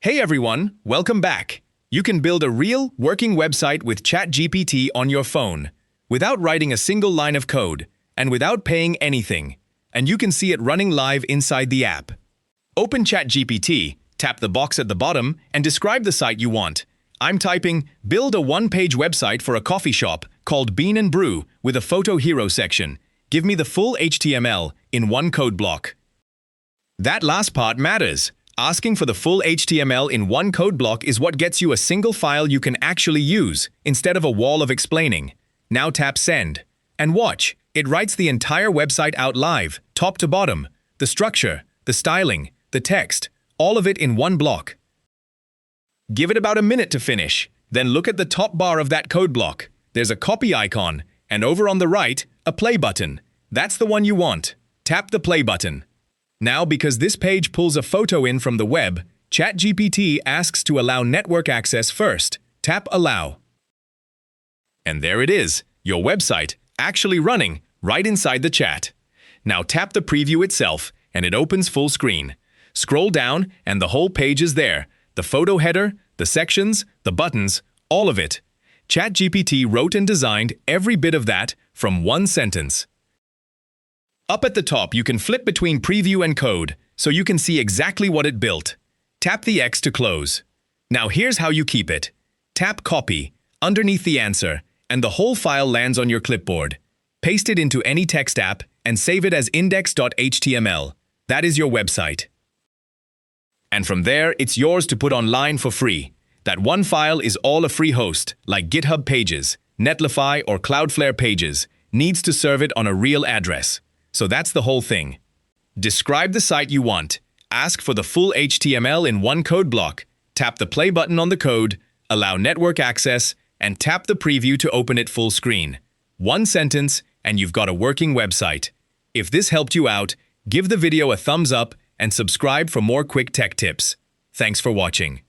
Hey everyone, welcome back. You can build a real, working website with ChatGPT on your phone, without writing a single line of code, and without paying anything. And you can see it running live inside the app. Open ChatGPT, tap the box at the bottom, and describe the site you want. I'm typing, build a one-page website for a coffee shop called Bean and Brew with a photo hero section. Give me the full HTML in one code block. That last part matters. Asking for the full HTML in one code block is what gets you a single file you can actually use, instead of a wall of explaining. Now tap Send. And watch, it writes the entire website out live, top to bottom. The structure, the styling, the text, all of it in one block. Give it about a minute to finish. Then look at the top bar of that code block. There's a copy icon, and over on the right, a play button. That's the one you want. Tap the play button. Now, because this page pulls a photo in from the web, ChatGPT asks to allow network access first. Tap Allow. And there it is, your website, actually running right inside the chat. Now tap the preview itself, and it opens full screen. Scroll down, and the whole page is there. The photo header, the sections, the buttons, all of it. ChatGPT wrote and designed every bit of that from one sentence. Up at the top, you can flip between preview and code, so you can see exactly what it built. Tap the X to close. Now here's how you keep it. Tap Copy, underneath the answer, and the whole file lands on your clipboard. Paste it into any text app and save it as index.html. That is your website. And from there, it's yours to put online for free. That one file is all a free host, like GitHub Pages, Netlify, or Cloudflare Pages, needs to serve it on a real address. So that's the whole thing. Describe the site you want, ask for the full HTML in one code block, tap the play button on the code, allow network access, and tap the preview to open it full screen. One sentence, and you've got a working website. If this helped you out, give the video a thumbs up and subscribe for more quick tech tips. Thanks for watching.